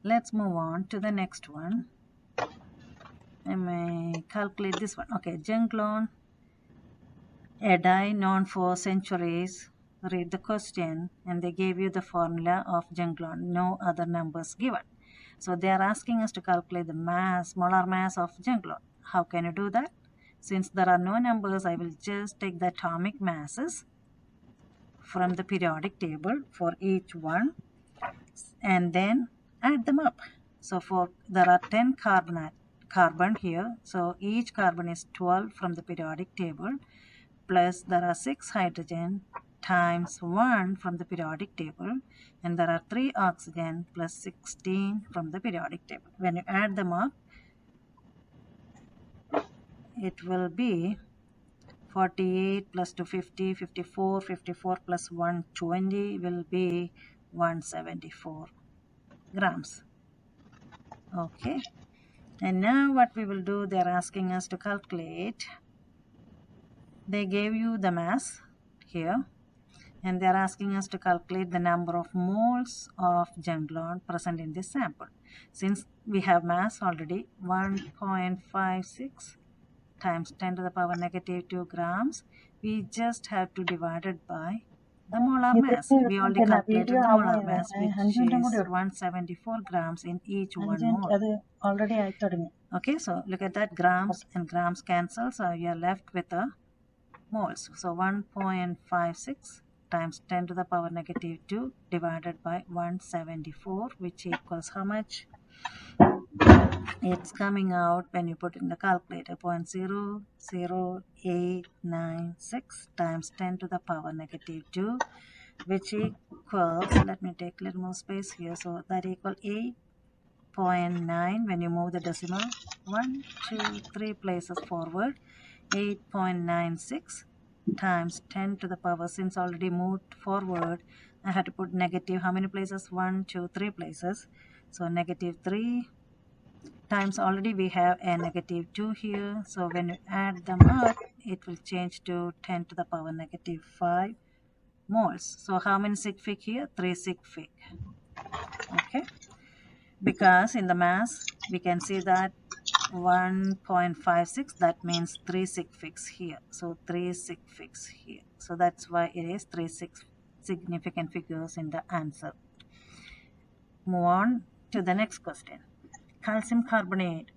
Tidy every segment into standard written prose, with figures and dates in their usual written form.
let's move on to the next one. I may calculate this one. Okay, Jenglon, a die known for centuries. Read the question, and they gave you the formula of Jenglon. No other numbers given. So they are asking us to calculate the mass, molar mass of Jenglon. How can you do that? Since there are no numbers, I will just take the atomic masses from the periodic table for each one and then add them up. So there are 10 carbon here, so each carbon is 12 from the periodic table, plus there are 6 hydrogen times 1 from the periodic table, and there are 3 oxygen plus 16 from the periodic table. When you add them up, it will be 48 plus 250, 54, 54 plus 120 will be 174 grams. Okay, and now what we will do, they're asking us to calculate. They gave you the mass here, and they're asking us to calculate the number of moles of Jenglon present in this sample. Since we have mass already, 1.56 times 10 to the power negative 2 grams, we just have to divide it by the molar mass. We already calculated the molar mass, which is 174 grams in each one mole. Okay, so look at that, grams and grams cancel, so you are left with the moles. So 1.56 times 10 to the power negative 2 divided by 174, which equals how much? It's coming out when you put in the calculator, 0.00896 times 10 to the power negative 2, which equals, let me take a little more space here, so that equals 8.9 when you move the decimal 1, 2, 3 places forward, 8.96 times 10 to the power, since already moved forward, I had to put negative, how many places? 1, 2, 3 places, so negative 3 times, already we have a negative 2 here, so when you add them up, it will change to 10 to the power negative 5 moles. So how many sig fig here? 3 sig fig. Okay, because in the mass we can see that 1.56, that means 3 sig figs here, so 3 sig figs here, so that's why it is 3 significant figures in the answer. Move on to the next question. Calcium carbonate,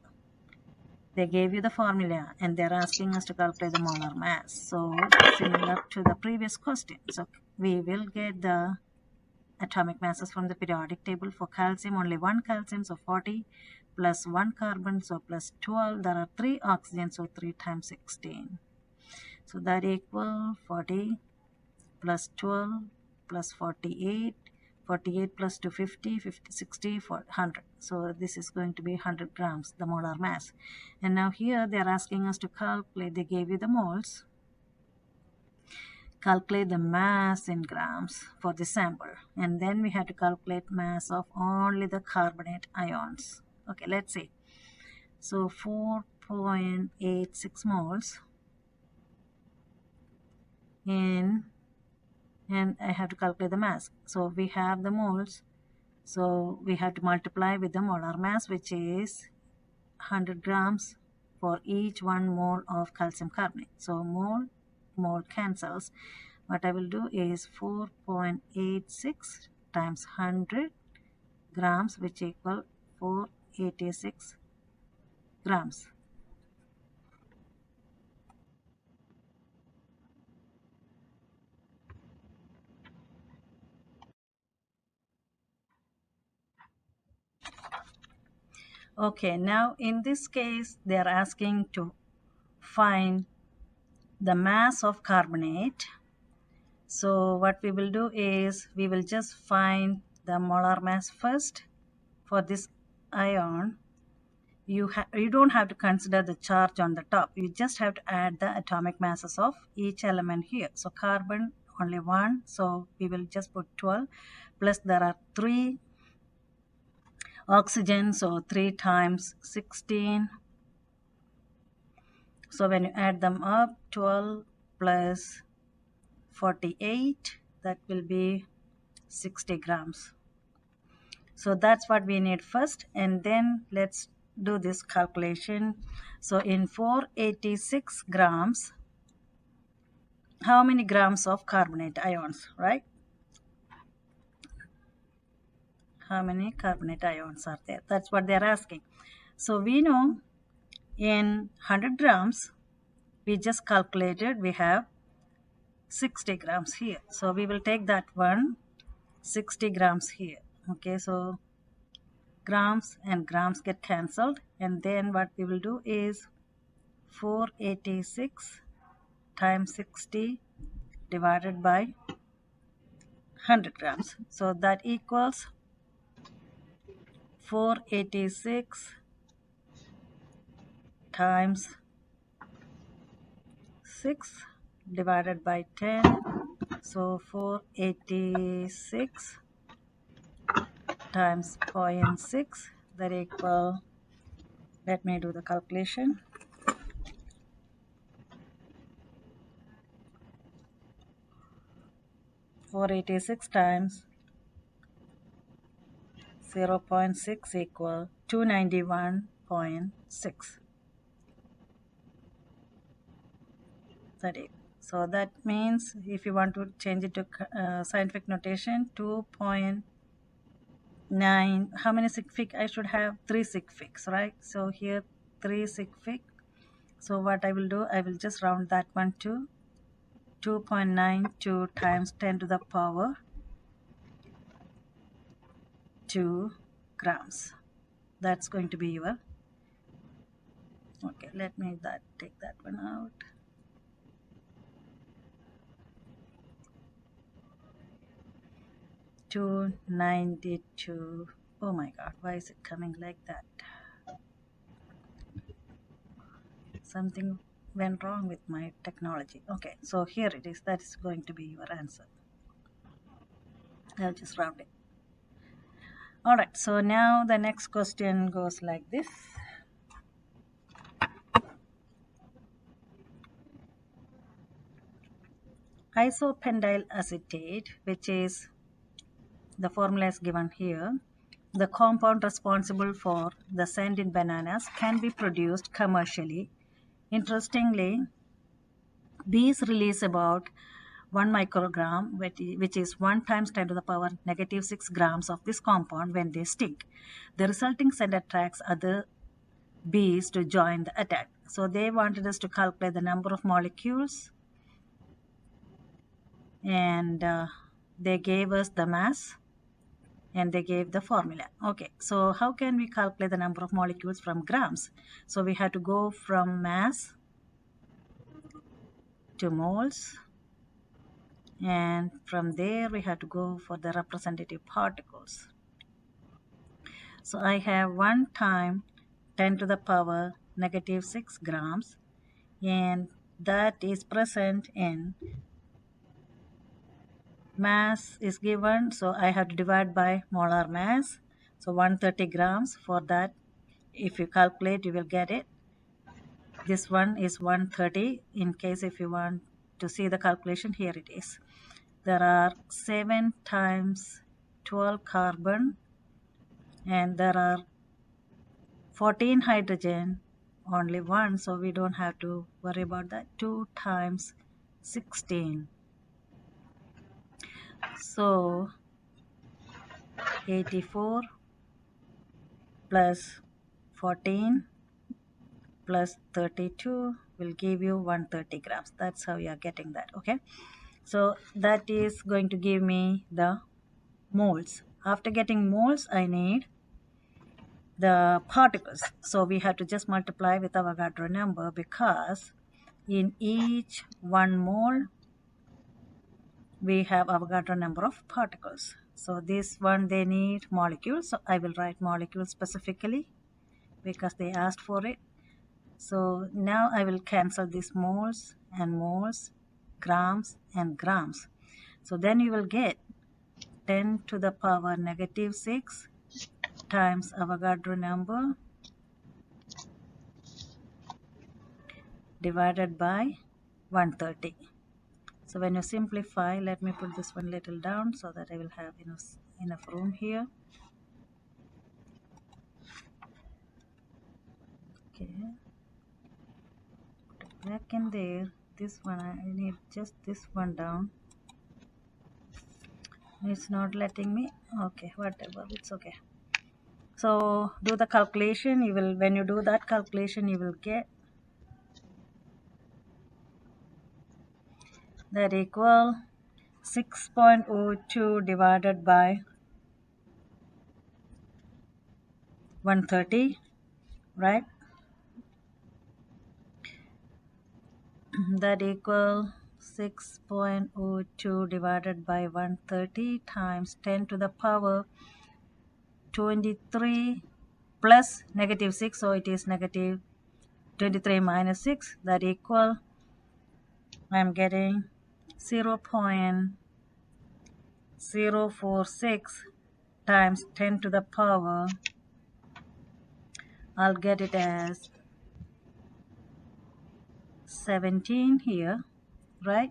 they gave you the formula and they're asking us to calculate the molar mass, so similar to the previous question. So we will get the atomic masses from the periodic table. For calcium, only 1 calcium, so 40 plus 1 carbon, so plus 12. There are 3 oxygen, so 3 times 16, so that equals 40 plus 12 plus 48, 48 plus 250, 50, 60, 100. So this is going to be 100 grams, the molar mass. And now here they are asking us to calculate, they gave you the moles, calculate the mass in grams for the sample, and then we have to calculate mass of only the carbonate ions. Okay, let's see. So 4.86 moles in, and I have to calculate the mass. So we have the moles, so we have to multiply with the molar mass, which is 100 grams for each 1 mole of calcium carbonate. So mole cancels. What I will do is 4.86 times 100 grams, which equal 486 grams. Okay, now in this case they are asking to find the mass of carbonate. So what we will do is we will just find the molar mass first for this ion. You don't have to consider the charge on the top. You just have to add the atomic masses of each element here. So carbon only 1, so we will just put 12, plus there are 3 oxygen, so 3 times 16. So when you add them up, 12 plus 48, that will be 60 grams. So that's what we need first, and then let's do this calculation. So in 486 grams, how many grams of carbonate ions, right? How many carbonate ions are there? That's what they're asking. So we know in 100 grams, we just calculated, we have 60 grams here. So we will take that one, 60 grams here. Okay, so grams and grams get cancelled, and then what we will do is 486 times 60 divided by 100 grams. So that equals 486 times 6 divided by 10. So 486 times 0.6, that equal, let me do the calculation. Four 86 times 0.6 equal 291.6. So that means if you want to change it to scientific notation, 2.9, how many sig fig I should have? 3 sig figs, right? So here 3 sig fig. So what I will do, I will just round that one to 2.92 times 10 to the power 2 grams. That's going to be your, okay, let me take that one out. $292. Oh my god, why is it coming like that? Something went wrong with my technology. Okay, so here it is. That is going to be your answer. I'll just round it. Alright, so now the next question goes like this. Isopendyl acetate, which is, the formula is given here. The compound responsible for the scent in bananas can be produced commercially. Interestingly, bees release about 1 microgram, which is 1 times 10 to the power negative 6 grams of this compound when they sting. The resulting scent attracts other bees to join the attack. So they wanted us to calculate the number of molecules, and they gave us the mass, and they gave the formula. Okay, so how can we calculate the number of molecules from grams? So we have to go from mass to moles, and from there we have to go for the representative particles. So I have 1 time 10 to the power negative 6 grams, and that is present in mass is given, so I have to divide by molar mass. So 130 grams. For that, if you calculate, you will get it. This one is 130. In case if you want to see the calculation, here it is. There are 7 times 12 carbon, and there are 14 hydrogen, only 1, so we don't have to worry about that. 2 times 16. So 84 plus 14 plus 32 will give you 130 grams. That's how you are getting that. Okay, so that is going to give me the moles. After getting moles, I need the particles. So we have to just multiply with Avogadro number, because in each 1 mole we have Avogadro number of particles. So this one, they need molecules, so I will write molecules specifically because they asked for it. So now I will cancel these moles and moles, grams and grams. So then you will get 10 to the power negative 6 times Avogadro number divided by 130. So when you simplify, let me put this one little down so that I will have enough room here. Okay, put it back in there. This one I need just this one down. It's not letting me. Okay, whatever, it's okay. So do the calculation. You will, when you do that calculation, you will get that equal 6.02 divided by 130, right? That equal 6.02 divided by 130 times 10 to the power 23 plus negative 6, so it is negative 23 minus 6, that equal, I am getting 0.046 times 10 to the power, I'll get it as 17 here, right?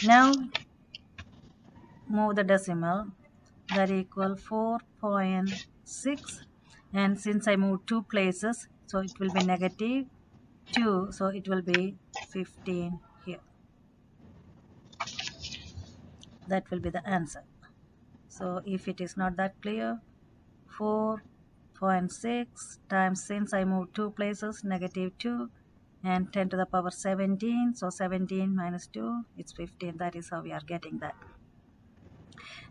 Now move the decimal, that equal 4.6, and since I moved 2 places, so it will be negative 2, so it will be 15 here. That will be the answer. So if it is not that clear, 4.6 times, since I moved 2 places, negative 2, and 10 to the power 17, so 17 minus 2, it's 15. That is how we are getting that.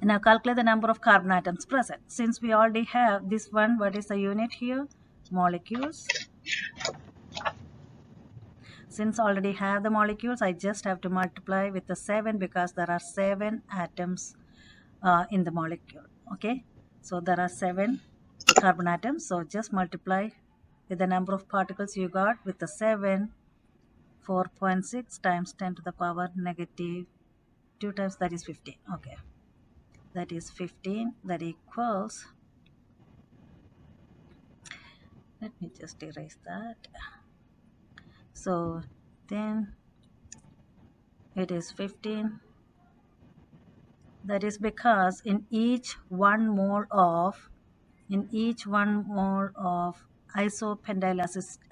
And now calculate the number of carbon atoms present. Since we already have this one, what is the unit here? Molecules. Since already have the molecules, I just have to multiply with the 7 because there are 7 atoms in the molecule. Okay, so there are 7 carbon atoms, so just multiply with the number of particles you got with the 7. 4.6 times 10 to the power negative 2 times, that is 15. Okay, that is 15. That equals, let me just erase that. So then it is 15. That is because in each 1 mole of isopentyl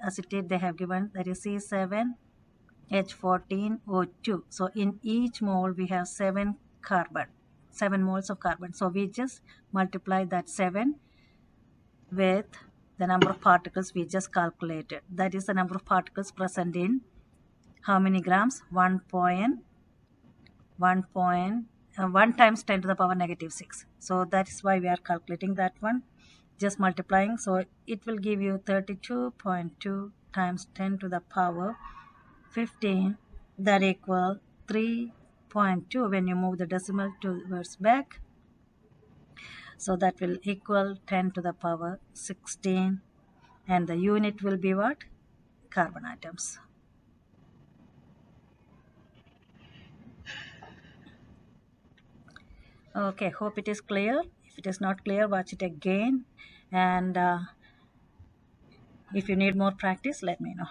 acetate they have given, that is C7H14O2. So in each mole we have 7 moles of carbon. So we just multiply that 7 with the number of particles we just calculated. That is the number of particles present in how many grams? 1 times 10 to the power negative 6. So that is why we are calculating that one. Just multiplying, so it will give you 32.2 times 10 to the power 15, that equal 3.2 when you move the decimal towards back. So that will equal 10 to the power 16, and the unit will be what? Carbon atoms. Okay, hope it is clear. If it is not clear, watch it again, and if you need more practice, let me know.